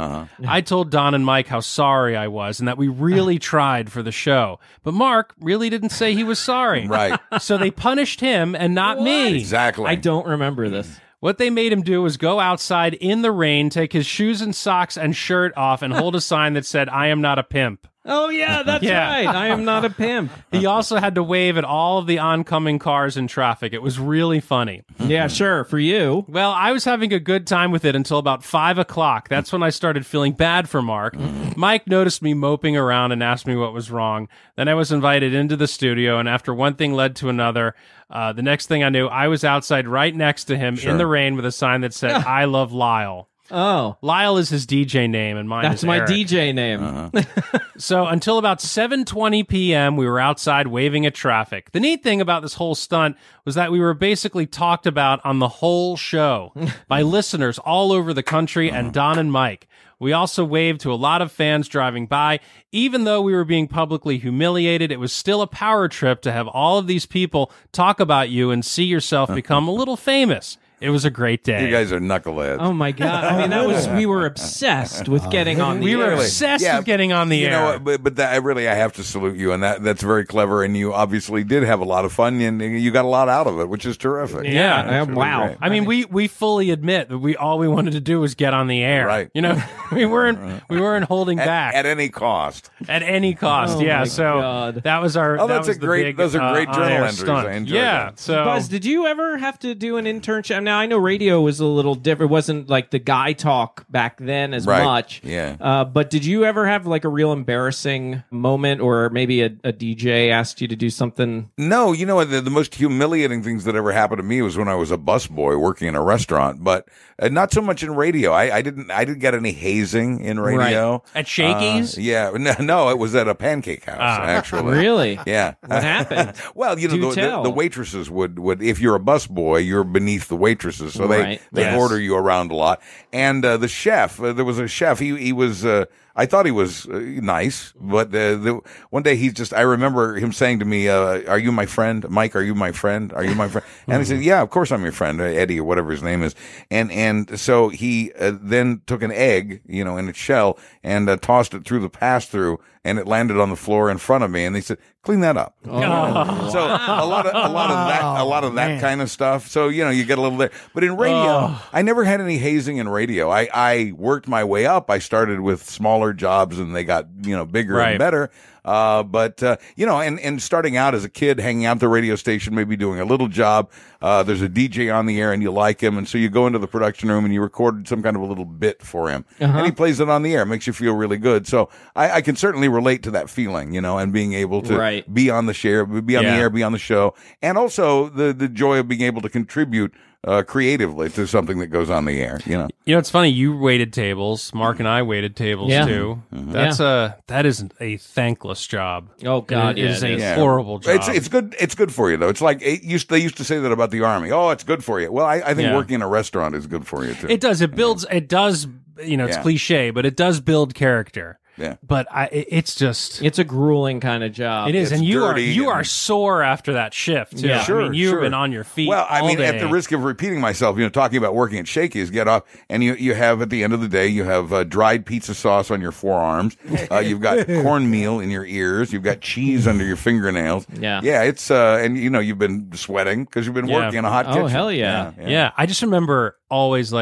I told Don and Mike how sorry I was and that we really tried for the show. But Mark really didn't say he was sorry. Right. So they punished him and not me. Exactly. I don't remember this. What they made him do was go outside in the rain, take his shoes and socks and shirt off, and hold a sign that said, "I am not a pimp." Oh, yeah, that's right. I am not a pimp. He also had to wave at all of the oncoming cars in traffic. It was really funny. Yeah, sure. For you. Well, I was having a good time with it until about 5 o'clock. That's when I started feeling bad for Mark. Mike noticed me moping around and asked me what was wrong. Then I was invited into the studio, and after one thing led to another, the next thing I knew, I was outside right next to him in the rain with a sign that said, I love Lyle. Oh. Lyle is his DJ name, and mine That's is my Eric. DJ name. So until about 7:20 p.m., we were outside waving at traffic. The neat thing about this whole stunt was that we were basically talked about on the whole show by listeners all over the country and Don and Mike. We also waved to a lot of fans driving by. Even though we were being publicly humiliated, it was still a power trip to have all of these people talk about you and see yourself become a little famous. It was a great day. You guys are knuckleheads. Oh my God! I mean, we were obsessed with getting on the air. We were obsessed with getting on the air. You know what? But that, I have to salute you, and that's very clever. And you obviously did have a lot of fun, and you got a lot out of it, which is terrific. Yeah, really wow. great. I mean, we fully admit that all we wanted to do was get on the air. Right. You know, we weren't holding back at any cost. At any cost. Oh yeah. my So God. that was our. Oh, that that's was a the great. big, Those are great journal on-air entries. stunt. I enjoyed Yeah. that. So Buzz, did you ever have to do an internship? Now I know radio was a little different. It wasn't like the guy talk back then as much. Yeah. But did you ever have like a real embarrassing moment, or maybe a DJ asked you to do something? No, you know, the most humiliating things that ever happened to me was when I was a busboy working in a restaurant, but not so much in radio. I didn't get any hazing in radio. Right. At Shakey's? Yeah. No, it was at a pancake house, actually. Really? Yeah. What happened? Well, you know, the waitresses would, if you're a busboy, you're beneath the waitresses, so they order you around a lot. And the chef, there was a chef, he was, I thought he was nice, but one day I remember him saying to me, are you my friend? Mike, are you my friend? Are you my friend? And I said, yeah, of course I'm your friend, Eddie, or whatever his name is. And so he then took an egg, you know, in its shell and tossed it through the pass-through, and it landed on the floor in front of me. And they said, clean that up. Oh. So a lot of that kind of stuff. So, you know, you get a little there. But in radio, I never had any hazing in radio. I worked my way up. I started with smaller jobs, and they got, you know, bigger and better. But you know, and starting out as a kid, hanging out at the radio station, maybe doing a little job. There's a DJ on the air and you like him. And so you go into the production room and you recorded some kind of a little bit for him. And he plays it on the air. It makes you feel really good. So I can certainly relate to that feeling, you know, and being able to be on the share, be on the air, be on the show. And also the joy of being able to contribute creatively to something that goes on the air, you know. You know, it's funny. You waited tables. Mark and I waited tables too. That is a thankless job. Oh God, it is a horrible job. It's good. It's good for you though. It's like they used to say that about the Army. Oh, it's good for you. Well, I think working in a restaurant is good for you too. It does. It builds. It does. You know, it's cliche, but it does build character. Yeah, but it's a grueling kind of job. It is, it's and you are sore after that shift too. Yeah. I mean, you've been on your feet. Well, I mean, all day. at the risk of repeating myself, you know, talking about working at Shakey's, get off, and you have at the end of the day, you have dried pizza sauce on your forearms. You've got cornmeal in your ears. You've got cheese under your fingernails. Yeah, it's and you know you've been sweating because you've been working in a hot kitchen. Oh hell yeah. Yeah. I just remember always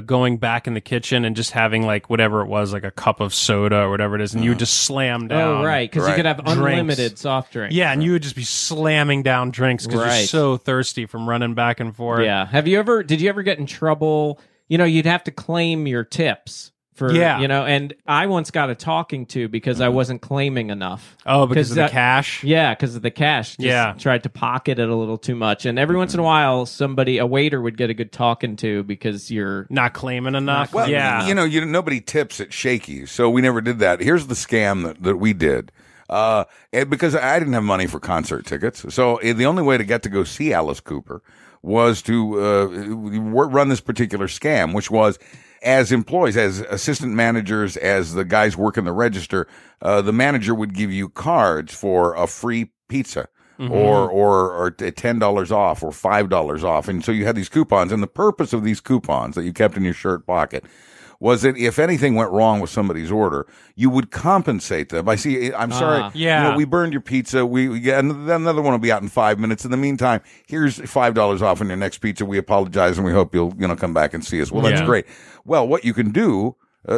going back in the kitchen and just having like whatever it was, like a cup of soda or whatever it is, and you would just slam down. Oh right, because you could have unlimited drinks. Soft drinks. Yeah, and you would just be slamming down drinks because you're so thirsty from running back and forth. Yeah. Did you ever get in trouble? You know, you'd have to claim your tips. You know, and I once got a talking to because I wasn't claiming enough. Oh, because of the cash? Yeah, because of the cash. Just tried to pocket it a little too much. And every once in a while, a waiter would get a good talking to because you're not claiming enough. Well, you know, nobody tips at Shakey's, so we never did that. Here's the scam that we did. Because I didn't have money for concert tickets. So the only way to get to go see Alice Cooper was to run this particular scam, which was, as employees, as assistant managers, as the guys working the register, the manager would give you cards for a free pizza. Or $10 off or $5 off. And so you had these coupons. And the purpose of these coupons that you kept in your shirt pocket was that if anything went wrong with somebody's order, you would compensate them by saying, I'm sorry, you know, we burned your pizza. We get another one will be out in 5 minutes. In the meantime, here's $5 off on your next pizza. We apologize and we hope you'll, you know, come back and see us. Well, that's great. Well, what you can do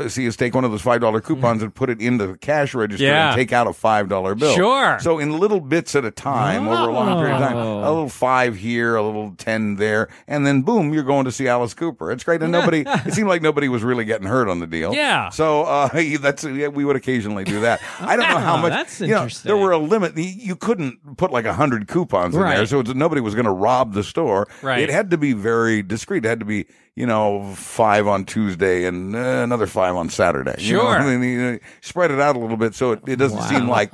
see us take one of those $5 coupons and put it into the cash register and take out a $5 bill. Sure. So in little bits at a time, over a long period of time, a little 5 here, a little 10 there, and then boom, you're going to see Alice Cooper. It's great, and it seemed like nobody was really getting hurt on the deal. Yeah. So we would occasionally do that. I don't know how much. That's interesting. There were a limit. You couldn't put like 100 coupons in there, so nobody was going to rob the store. Right. It had to be very discreet. It had to be 5 on Tuesday and another 5 on Saturday. Sure. And then spread it out a little bit so it doesn't seem like,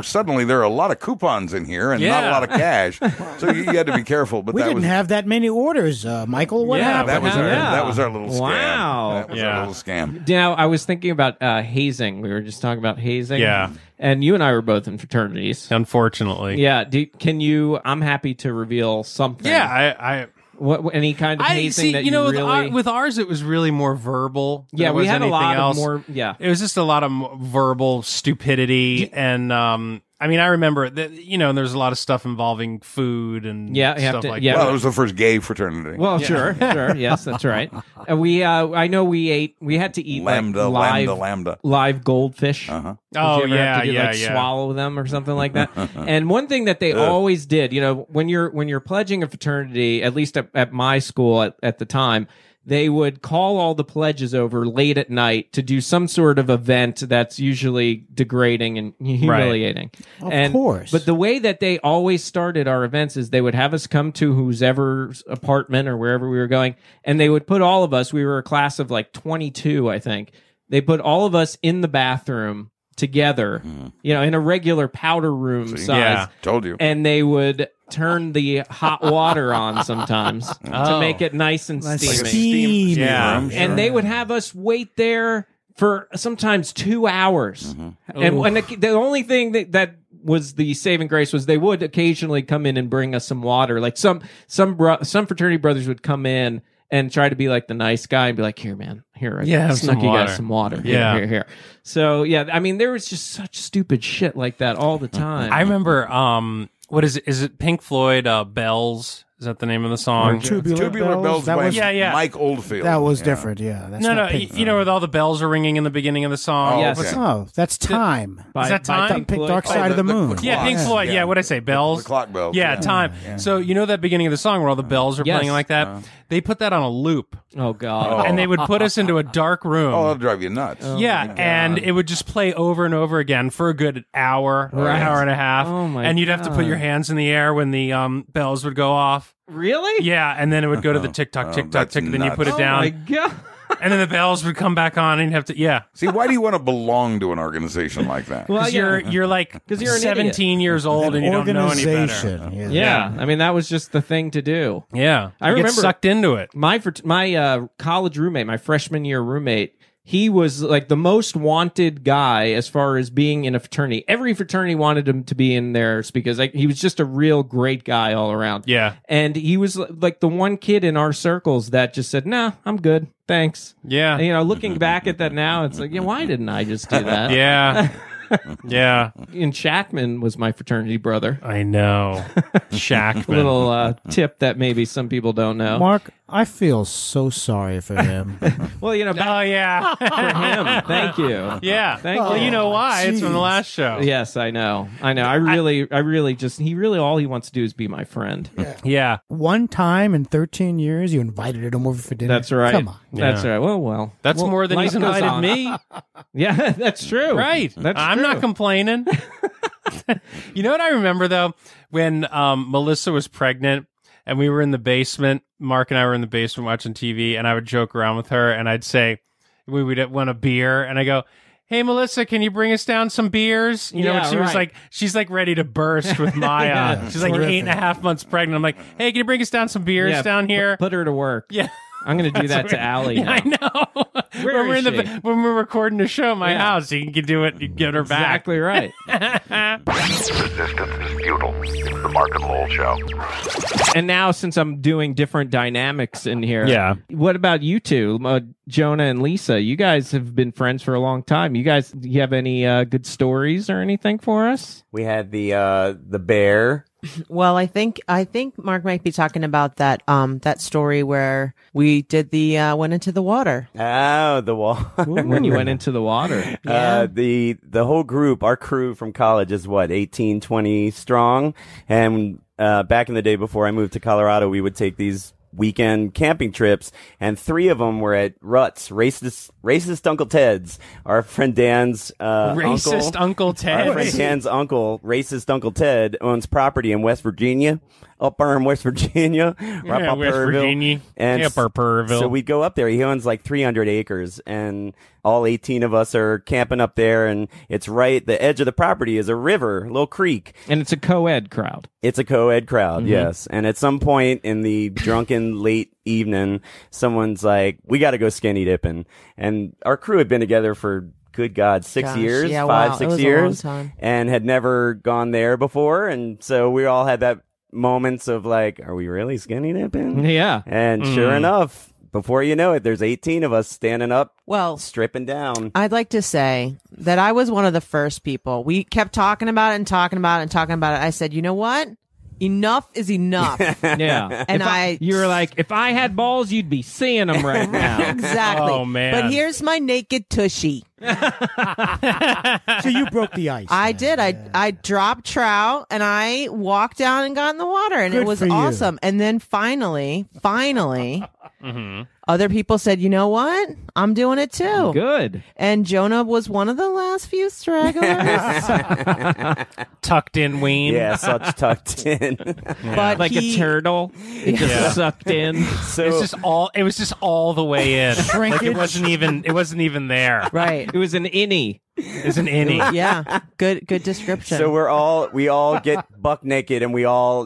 suddenly there are a lot of coupons in here and not a lot of cash. So you had to be careful. But we didn't have that many orders, Michael. What happened? That was our little scam. Wow. That was our little scam. Now, I was thinking about hazing. We were just talking about hazing. Yeah. And you and I were both in fraternities. Unfortunately. Yeah. I'm happy to reveal something. Yeah, What any kind of hazing that you really... with ours it was really more verbal. Yeah, we had a lot else. of more... Yeah. It was just a lot of verbal stupidity and... I remember that, there's a lot of stuff involving food and stuff like that. Well, it was the first gay fraternity. Well, sure. Yes, that's right. I know we had to eat lambda. live goldfish. Uh-huh. Oh, yeah, swallow them or something like that. And one thing that they always did, when you're pledging a fraternity, at least at my school at the time, they would call all the pledges over late at night to do some sort of event that's usually degrading and humiliating. Right. Of course. But the way that they always started our events is they would have us come to whoever's apartment or wherever we were going, and they would put all of us, we were a class of like 22, I think. They put all of us in the bathroom together, in a regular powder room size. Yeah, told you. And they would turn the hot water on sometimes to make it nice and steamy. And they would have us wait there for sometimes 2 hours. And the only thing that was the saving grace was they would occasionally come in and bring us some water. Like some fraternity brothers would come in and try to be like the nice guy and be like, here, man, here, I snuck you guys some water. Here. So, there was just such stupid shit like that all the time. I remember, what is it? Is it Pink Floyd, Bells? Is that the name of the song? Tubular Bells by Mike Oldfield. That was different, That's where all the bells are ringing in the beginning of the song. That's Time. Is that Time? Dark Side of the Moon. Pink Floyd. Yeah, what'd I say? Bells? The clock bells. Yeah, Time. Yeah. So that beginning of the song where all the bells are playing like that? They put that on a loop. Oh, God. And they would put us into a dark room. Oh, that'll drive you nuts. And it would just play over and over again for a good hour or an hour and a half. Oh, my God. And you'd have to put your hands in the air when the bells would go off. Really? Yeah, and then it would go to the tick-tock, tick-tock, tick, and then you put it down. Oh, my God. And then the bells would come back on, and you'd have to, See, why do you want to belong to an organization like that? Because you're like 17 years old and you don't know any better. Yeah. That was just the thing to do. Yeah. I remember sucked into it. My college roommate, my freshman year roommate, he was like the most wanted guy as far as being in a fraternity. Every fraternity wanted him to be in theirs because he was just a real great guy all around. Yeah. And he was like the one kid in our circles that just said, nah, I'm good. Thanks. Yeah. And, looking back at that now, it's like, why didn't I just do that? Yeah. Yeah. And Shackman was my fraternity brother. I know. Shackman. A little tip that maybe some people don't know. Mark, I feel so sorry for him. Well, for him. Thank you. Yeah. Thank you. You know why? Geez. It's from the last show. Yes, I know. I really just, all he wants to do is be my friend. Yeah. One time in 13 years, you invited him over for dinner. That's right. Come on. That's right. Well. That's more than he's invited me. Yeah, that's true. Right. I'm not complaining. You know what I remember, though? When Melissa was pregnant and we were in the basement, Mark and I were in the basement watching TV, and I would joke around with her, and I'd say, we would want a beer, and I go, hey, Melissa, can you bring us down some beers? You know, and she was like, she's like ready to burst with Maya. She's like 8.5 months pregnant. I'm like, hey, can you bring us down some beers down here? Put her to work. Yeah. I'm going to do that to Allie. Yeah, I know. When we're recording the show at my house, you can do it. You get her back. Exactly right. Resistance is futile. It's the Marc and Lowell Show. And now, since I'm doing different dynamics in here, what about you two, Jonah and Lisa? You guys have been friends for a long time. Do you have any good stories or anything for us? We had the bear. Well, I think Mark might be talking about that that story where we did the went into the water. Oh, the water. When you went into the water. Yeah. The whole group, our crew from college is 18, 20 strong. And back in the day before I moved to Colorado, we would take these weekend camping trips, and 3 of them were at Ruts, racist Uncle Ted's. Our friend Dan's Uncle Ted. Our friend Dan's uncle, racist Uncle Ted, owns property in West Virginia, up in West Virginia, right up West Purrville. Virginia, and Purrville. So we go up there. He owns like 300 acres, and all 18 of us are camping up there, and it's right, the edge of the property is a river, a little creek. And it's a co-ed crowd. It's a co-ed crowd, yes. And at some point in the drunken late evening, someone's like, we got to go skinny dipping. And our crew had been together for, good God, 6 years, yeah, 5, wow. 6 It was years, a long time. and had never gone there before. And so we all had that moments of like, are we really skinny dipping? Yeah. And sure enough, before you know it, there's 18 of us standing up, stripping down. I'd like to say that I was one of the first people. We kept talking about it and talking about it and talking about it. I said, you know what? Enough is enough. Yeah. And you were like, if I had balls, you'd be seeing them right now. Exactly. Oh, man. But here's my naked tushy. So you broke the ice. I did. I dropped trout and I walked down and got in the water, and Good it was for you. awesome. And then finally, other people said, you know what? I'm doing it too. Good. And Jonah was one of the last few stragglers. Tucked in ween. Yeah, such tucked in. But like a turtle. It just sucked in. So it was just all the way in. Like Shrinkage. it wasn't even there. Right. It was an innie. It's an innie. Yeah. Good description. So we all get buck naked, and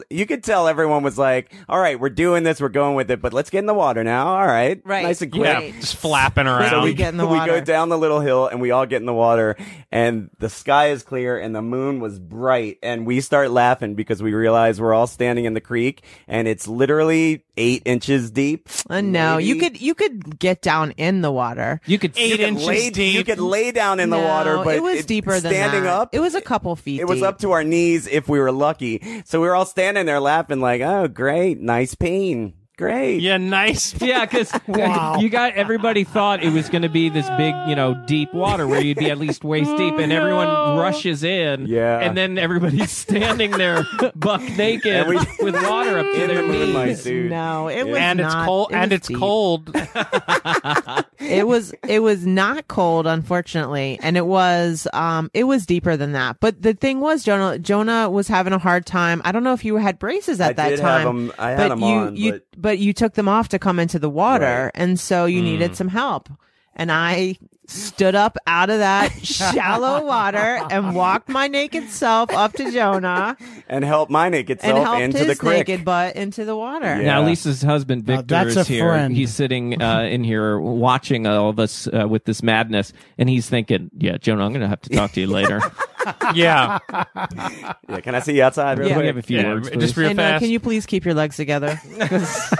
you could tell everyone was like, all right, we're doing this, we're going with it, but let's get in the water now. All right. Right. Nice and quick. Yeah, just flapping around. So we get in the We water. go down the little hill, and we all get in the water, and the sky is clear, and the moon was bright, and we start laughing because we realize we're all standing in the creek, and it's literally 8 inches deep. No, maybe. you could get down in the water. You could 8 inches deep. You could lay down in the water, but it was deeper than standing that. up. It was a couple feet. It was deep. up to our knees if we were lucky. So we were all standing there laughing like, oh, great, nice peen. Great. Yeah, nice. Yeah, because everybody thought it was going to be this big, deep water where you'd be at least waist deep, and everyone rushes in. Yeah. And then everybody's standing there buck naked with water up to their knees. No, it was and not. It's cold. It And was it's deep. cold. It was not cold, unfortunately, and it was deeper than that. But the thing was, Jonah was having a hard time. I don't know if you had braces at that time. I had them on, but you took them off to come into the water, Right. and so you needed some help. And I stood up out of that shallow water and walked my naked self up to Jonah and helped my naked and self helped into his the creek. naked butt into the water. Yeah. Now, Lisa's husband, Victor, that's is a here. friend. He's sitting in here watching all of us with this madness, and he's thinking, yeah, Jonah, I'm going to have to talk to you later. Yeah. Yeah, can I see you outside real Yeah, we quick? have a few words, please. Just real And fast. can you please keep your legs together? 'Cause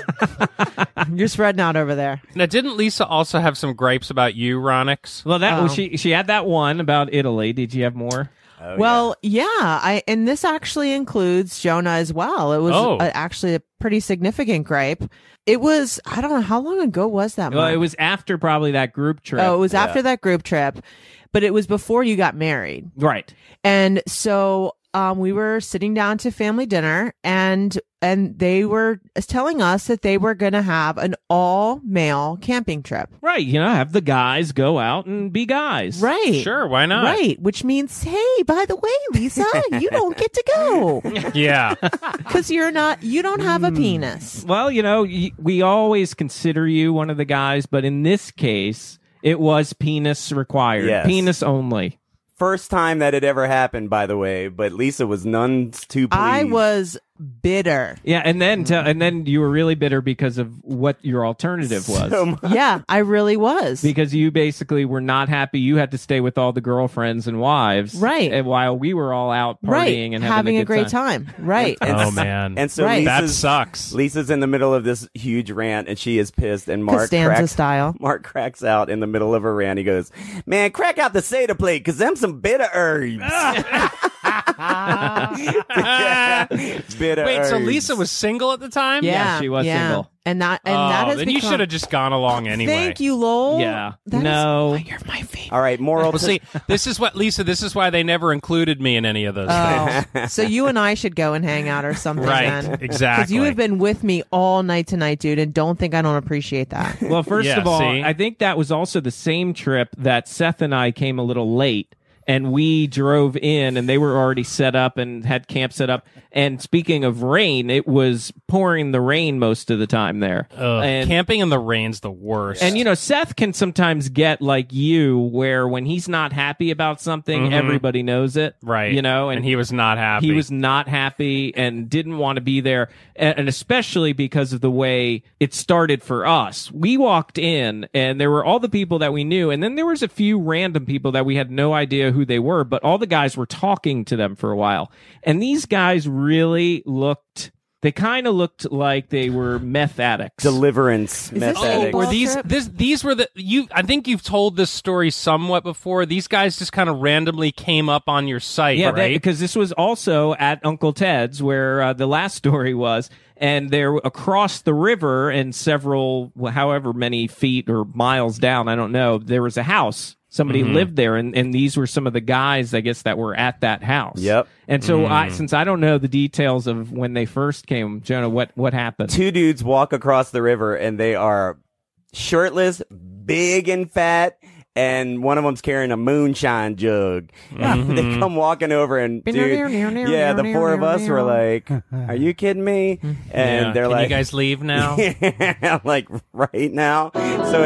you're spreading out over there. Now, didn't Lisa also have some gripes about you, Ronix? Well, she had that one about Italy. Did you have more? Oh, Well, yeah, and this actually includes Jonah as well. It was actually a pretty significant gripe. It was, I don't know, how long ago was that? Well, Mark? it was after probably that group trip. Oh, it was after that group trip, but it was before you got married. Right. And so we were sitting down to family dinner, and they were telling us that they were going to have an all-male camping trip. Right. Have the guys go out and be guys. Right. Sure, why not? Right. Which means, hey, by the way, Lisa, you don't get to go. Yeah. Because you don't have a penis. Well, we always consider you one of the guys, but in this case, it was penis required. Yes. Penis only. First time that had ever happened, by the way, but Lisa was none too pleased. I was bitter. Yeah, and then you were really bitter because of what your alternative was. Yeah, I really was. Because you basically were not happy. You had to stay with all the girlfriends and wives, right? And while we were all out partying right. and having a great good time, right? Oh man! And so right. that sucks. Lisa's in the middle of this huge rant, and she is pissed. And Mark Mark cracks out in the middle of her rant. He goes, "Man, crack out the Seder plate, cause them some bitter herbs." Wait, so Lisa was single at the time? Yeah, she was single. And that has then you become- should have just gone along anyway. Thank you, Lowell. Yeah. That is No. why you're my favorite. All right, moral. Well, see, this is what Lisa. This is why they never included me in any of those things. So you and I should go and hang out or something, Right, then. exactly. Because you have been with me all night tonight, dude, and don't think I don't appreciate that. Well, first Yeah, of all, see? I think that was also the same trip that Seth and I came a little late. And we drove in, and they were already set up and had camp set up. And speaking of rain, it was pouring the rain most of the time there. And camping in the rain's the worst. And, you know, Seth can sometimes get like you, where when he's not happy about something, Mhm. everybody knows it. Right. You know, and he was not happy. He was not happy and didn't want to be there. And especially because of the way it started for us. We walked in, and there were all the people that we knew. And then there was a few random people that we had no idea who they were, but all the guys were talking to them for a while. And these guys really they kind of looked like they were meth addicts. Deliverance meth addicts. Were these were the I think you've told this story somewhat before. These guys just kind of randomly came up on your site, Yeah, right? because this was also at Uncle Ted's where the last story was, and they're across the river and several, however many feet or miles down, I don't know, there was a house. Somebody lived there, and these were some of the guys, I guess, that were at that house. Yep. And so, since I don't know the details of when they first came, Jonah, what happened? Two dudes walk across the river, and they are shirtless, big and fat, and one of them's carrying a moonshine jug. They come walking over, and dude, yeah, the four of us were like, "Are you kidding me?" And Yeah. they're Can like, you guys leave now? I'm like, right now. So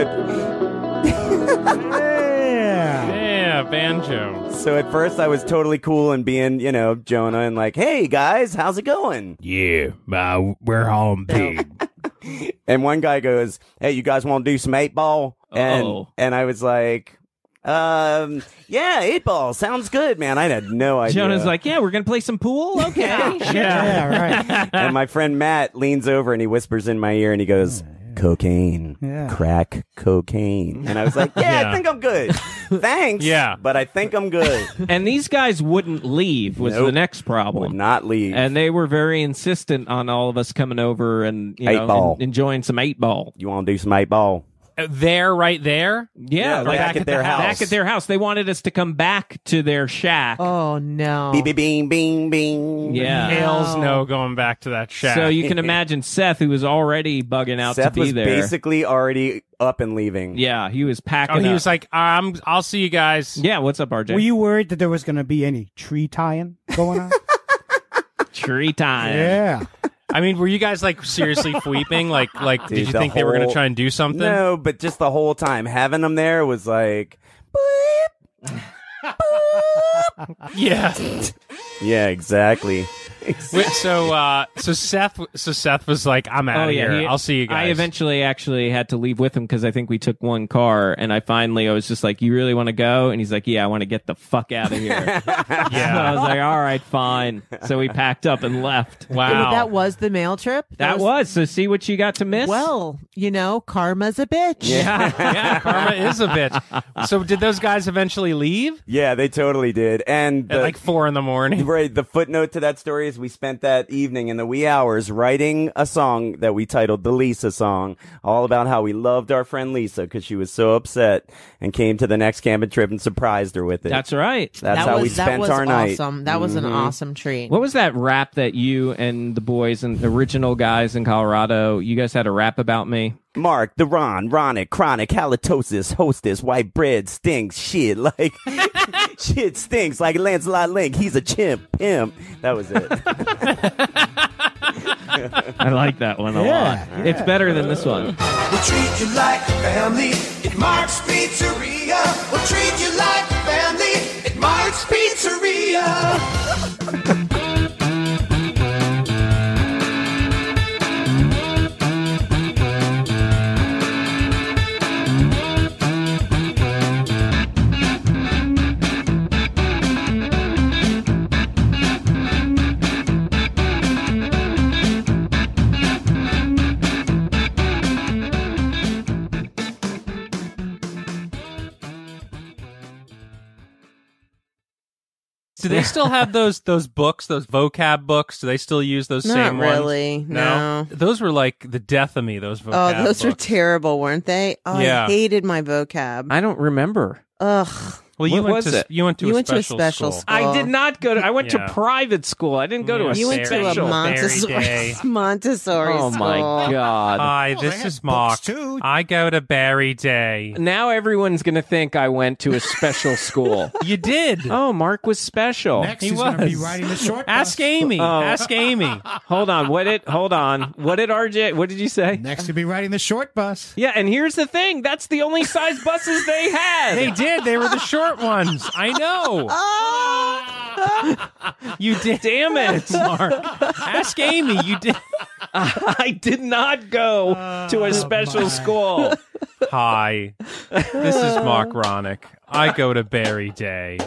Yeah, banjo. So at first I was totally cool and being, you know, Jonah and like, hey guys, how's it going? Yeah, we're home, pig. And one guy goes, hey, you guys want to do some 8-ball? And I was like, yeah, 8-ball sounds good, man. I had no idea. Jonah's like, yeah, we're going to play some pool? Okay. right. And my friend Matt leans over and he whispers in my ear and he goes, cocaine, crack cocaine. And I was like, I think I'm good. Thanks. Yeah. But I think I'm good. And these guys wouldn't leave was the next problem. Would not leave. And they were very insistent on all of us coming over and, you know, 8-ball. enjoying some 8-ball. You want to do some 8-ball? There, right there? Yeah, like back at their house. Back at their house. They wanted us to come back to their shack. Oh, no. Beep, beep, bing, bing, bing. Yeah. Hells no going back to that shack. So you can imagine Seth, who was already bugging out Seth to be was there. basically already up and leaving. Yeah, he was packing Oh, he up. was like, I'll see you guys. Yeah, what's up, RJ? Were you worried that there was going to be any tree tying going on? Tree time. Yeah. I mean, were you guys like seriously weeping? Like, Dude, did you the think they were going to whole- try and do something? No, but just the whole time having them there was like, Yeah. yeah, exactly. Wait, so Seth was like, I'm out of here. I'll see you guys. I eventually actually had to leave with him because I think we took one car, and I was just like, you really want to go? And he's like, yeah, I want to get the fuck out of here. Yeah. So I was like, all right, fine. So we packed up and left. Wow. That was the mail trip? That was. So see what you got to miss? Well, you know, karma's a bitch. Yeah, karma is a bitch. So did those guys eventually leave? Yeah, they totally did. And At like 4 a.m. Right. The footnote to that story is we spent that evening in the wee hours writing a song that we titled The Lisa Song, all about how we loved our friend Lisa because she was so upset and came to the next camping trip and surprised her with it. That's right. That's how we spent our night. Awesome. That was an awesome treat. What was that rap that you and the boys and the original guys in Colorado, you guys had a rap about me? Mark, the Ronic, chronic, halitosis, hostess, white bread, stinks, shit, like, shit stinks, like Lancelot Link, he's a pimp. That was it. I like that one a lot. It's better than this one. We'll treat you like family at Mark's Pizzeria. We'll treat you like family at Mark's Pizzeria. Do they still have those books, those vocab books? Do they still use those same ones? Not really, no. Those were like the death of me, those vocab those were books. terrible, weren't they? Oh, Yeah. I hated my vocab. I don't remember. Ugh. Well, you went to a special school. I did not go to. I went to private school. I didn't go to a You went to a special. Montessori Oh school. my God! Hi, this is Mark. I go to Barry Day. Now everyone's going to think I went to a special school. You did. Oh, Mark was special. Next He he's going to be was. riding the short Ask bus. Amy. Ask Amy. Hold on. What did RJ? What did you say? Next to be riding the short bus. Yeah, and here's the thing. That's the only size buses they had. They did. They were the short ones. I know. You did. Damn it, Mark. Ask Amy. You did. I did not go to a special school. Hi. This is Mark Ronick. I go to Barry Day.